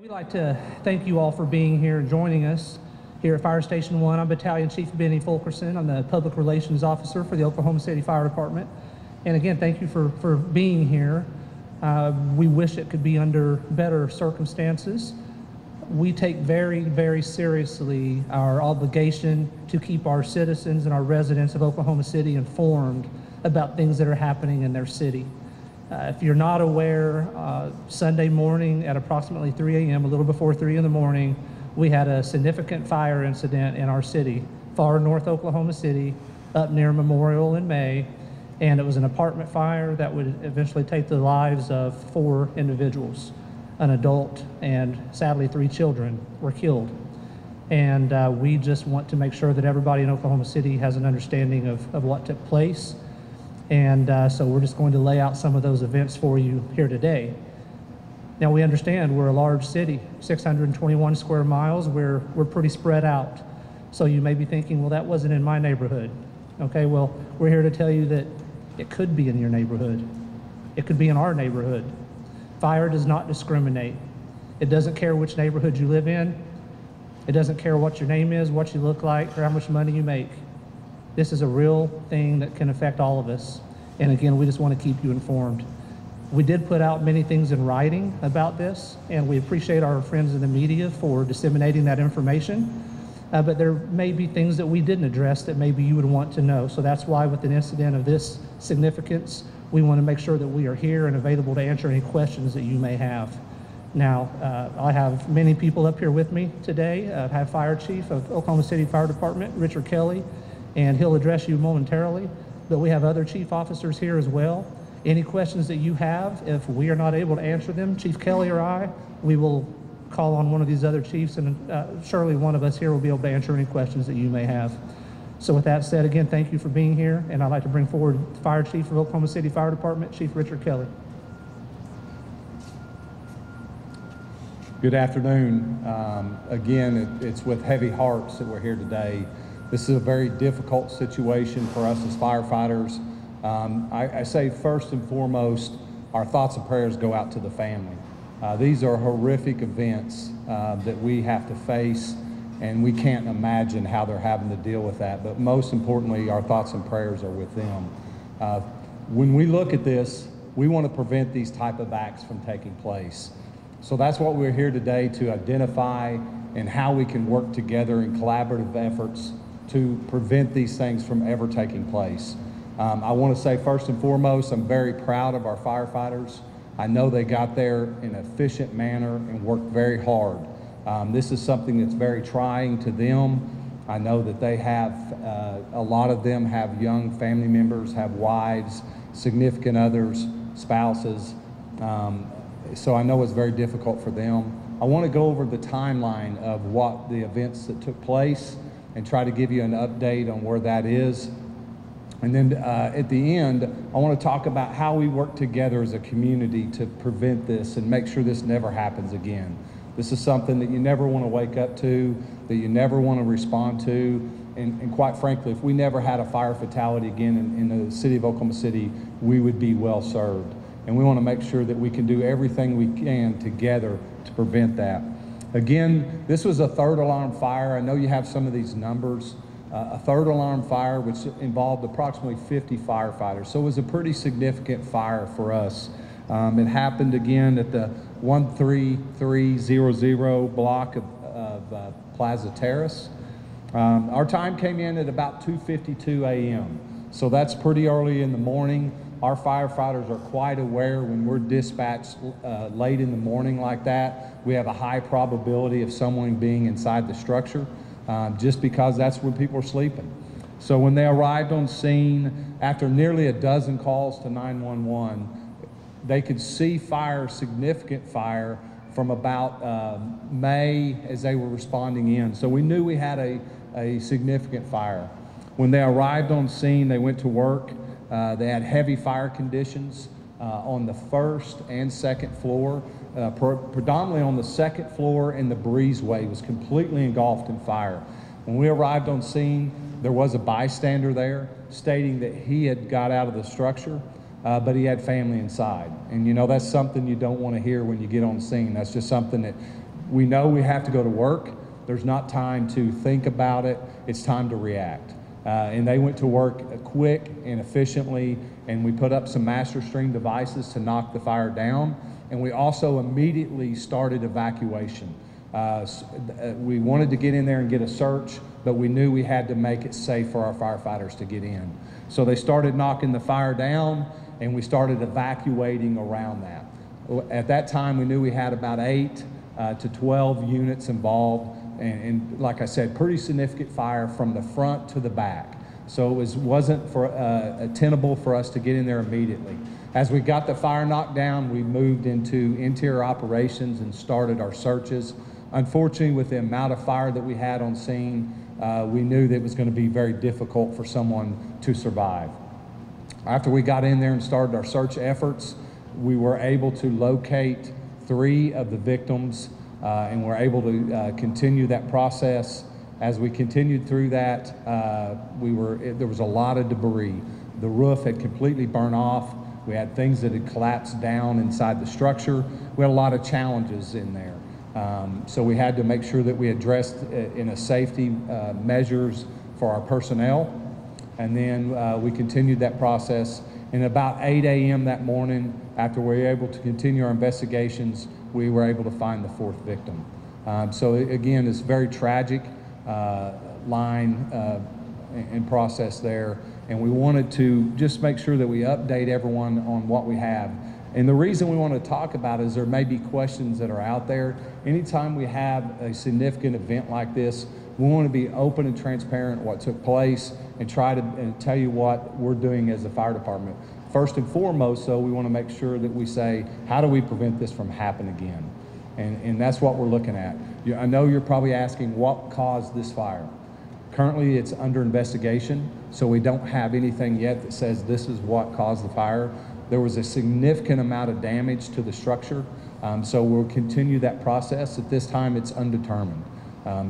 We'd like to thank you all for being here and joining us here at Fire Station 1. I'm Battalion Chief Benny Fulkerson. I'm the Public Relations Officer for the Oklahoma City Fire Department. And again, thank you for being here. We wish it could be under better circumstances. We take very, very seriously our obligation to keep our citizens and our residents of Oklahoma City informed about things that are happening in their city. If you're not aware, Sunday morning at approximately 3 a.m., a little before 3 in the morning, we had a significant fire incident in our city, far north Oklahoma City, up near Memorial and May, and it was an apartment fire that would eventually take the lives of 4 individuals. An adult and sadly 3 children were killed. And we just want to make sure that everybody in Oklahoma City has an understanding of what took place. And so we're just going to lay out some of those events for you here today. Now we understand we're a large city, 621 square miles. We're pretty spread out. So you may be thinking, well, that wasn't in my neighborhood. Okay, well, we're here to tell you that it could be in your neighborhood. It could be in our neighborhood. Fire does not discriminate. It doesn't care which neighborhood you live in. It doesn't care what your name is, what you look like, or how much money you make. This is a real thing that can affect all of us. And again, we just want to keep you informed. We did put out many things in writing about this, and we appreciate our friends in the media for disseminating that information. But there may be things that we didn't address that maybe you would want to know. So that's why with an incident of this significance, we want to make sure that we are here and available to answer any questions that you may have. Now, I have many people up here with me today. I have Fire Chief of Oklahoma City Fire Department, Richard Kelly, and he'll address you momentarily. But we have other chief officers here as well. Any questions that you have, if we are not able to answer them, Chief Kelly or I, we will call on one of these other chiefs, and surely one of us here will be able to answer any questions that you may have. So with that said, again, thank you for being here, and I'd like to bring forward Fire Chief of Oklahoma City Fire Department, Chief Richard Kelly. Good afternoon. Again, it's with heavy hearts that we're here today. This is a very difficult situation for us as firefighters. I say first and foremost, our thoughts and prayers go out to the family. These are horrific events that we have to face, and we can't imagine how they're having to deal with that. But most importantly, our thoughts and prayers are with them. When we look at this, we want to prevent these type of acts from taking place. So that's what we're here today to identify and how we can work together in collaborative efforts to prevent these things from ever taking place. I want to say first and foremost, I'm very proud of our firefighters. I know they got there in an efficient manner and worked very hard. This is something that's very trying to them. I know that they have, a lot of them have young family members, have wives, significant others, spouses. So I know it's very difficult for them. I want to go over the timeline of what the events that took place and try to give you an update on where that is. And then at the end, I want to talk about how we work together as a community to prevent this and make sure this never happens again. This is something that you never want to wake up to, that you never want to respond to. And quite frankly, if we never had a fire fatality again in the city of Oklahoma City, we would be well served. And we want to make sure that we can do everything we can together to prevent that. Again, this was a 3rd alarm fire. I know you have some of these numbers. A 3rd alarm fire, which involved approximately 50 firefighters. So it was a pretty significant fire for us. It happened again at the 13300 block of Plaza Terrace. Our time came in at about 2:52 a.m. So that's pretty early in the morning. Our firefighters are quite aware when we're dispatched late in the morning like that, we have a high probability of someone being inside the structure, just because that's when people are sleeping. So when they arrived on scene, after nearly a dozen calls to 911, they could see fire, significant fire, from about May as they were responding in. So we knew we had a significant fire. When they arrived on scene, they went to work. They had heavy fire conditions on the 1st and 2nd floor, predominantly on the 2nd floor, and the breezeway was completely engulfed in fire. When we arrived on scene, there was a bystander there stating that he had got out of the structure, but he had family inside. And you know, that's something you don't want to hear when you get on scene. That's just something that We know we have to go to work. There's not time to think about it. It's time to react. And they went to work quick and efficiently, and we put up some master stream devices to knock the fire down. And we also immediately started evacuation. We wanted to get in there and get a search, but we knew we had to make it safe for our firefighters to get in. So they started knocking the fire down, and we started evacuating around that. At that time, we knew we had about 8 to 12 units involved, and like I said, pretty significant fire from the front to the back. So it wasn't tenable for us to get in there immediately. As we got the fire knocked down, we moved into interior operations and started our searches. Unfortunately, with the amount of fire that we had on scene, we knew that it was going to be very difficult for someone to survive. After we got in there and started our search efforts, we were able to locate 3 of the victims, and we're able to continue that process. As we continued through that, there was a lot of debris. The roof had completely burned off. We had things that had collapsed down inside the structure. We had a lot of challenges in there. So we had to make sure that we addressed in a safety measures for our personnel. And then we continued that process. And about 8 a.m. that morning, after we were able to continue our investigations, we were able to find the 4th victim. So again, it's very tragic line and process there. And we wanted to just make sure that we update everyone on what we have. And the reason we want to talk about it is there may be questions that are out there. Anytime we have a significant event like this, we want to be open and transparent what took place and try to tell you what we're doing as a fire department. First and foremost, though, we want to make sure that we say, how do we prevent this from happening again? And that's what we're looking at. I know you're probably asking what caused this fire. Currently, it's under investigation, so we don't have anything yet that says this is what caused the fire. There was a significant amount of damage to the structure, so we'll continue that process. At this time, it's undetermined.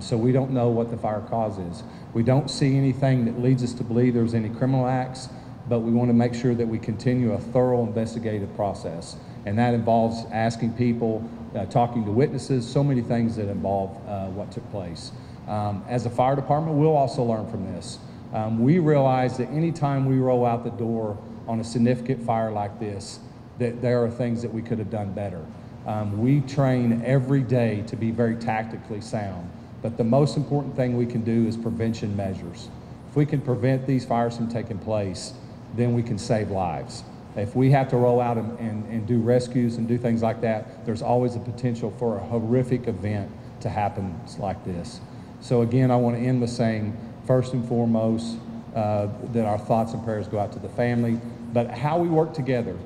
So we don't know what the fire cause is. We don't see anything that leads us to believe there's any criminal acts, but we want to make sure that we continue a thorough investigative process. And that involves asking people, talking to witnesses, so many things that involve what took place. As a fire department, we'll also learn from this. We realize that anytime we roll out the door on a significant fire like this, that there are things that we could have done better. We train every day to be very tactically sound, but the most important thing we can do is prevention measures. If we can prevent these fires from taking place, then we can save lives. If we have to roll out and do rescues and do things like that, there's always a potential for a horrific event to happen like this. So again, I want to end with saying, first and foremost, that our thoughts and prayers go out to the family, but how we work together.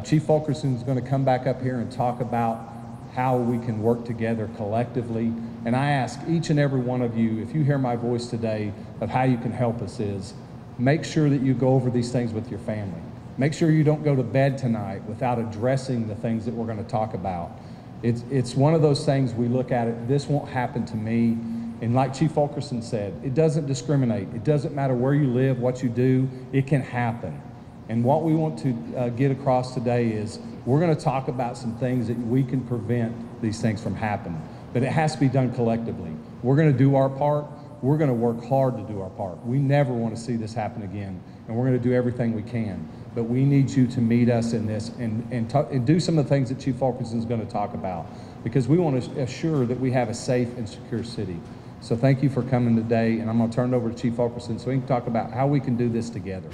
Chief Fulkerson is going to come back up here and talk about how we can work together collectively. And I ask each and every one of you, if you hear my voice today, of how you can help us is, make sure that you go over these things with your family. Make sure you don't go to bed tonight without addressing the things that we're going to talk about. It's one of those things we look at it, this won't happen to me. And like Chief Fulkerson said, it doesn't discriminate. It doesn't matter where you live, what you do, it can happen. And what we want to get across today is we're going to talk about some things that we can prevent these things from happening. But it has to be done collectively. We're going to do our part. We're going to work hard to do our part. We never want to see this happen again. And we're going to do everything we can. But we need you to meet us in this and do some of the things that Chief Fulkerson is going to talk about, because we want to assure that we have a safe and secure city. So thank you for coming today, and I'm going to turn it over to Chief Fulkerson so he can talk about how we can do this together.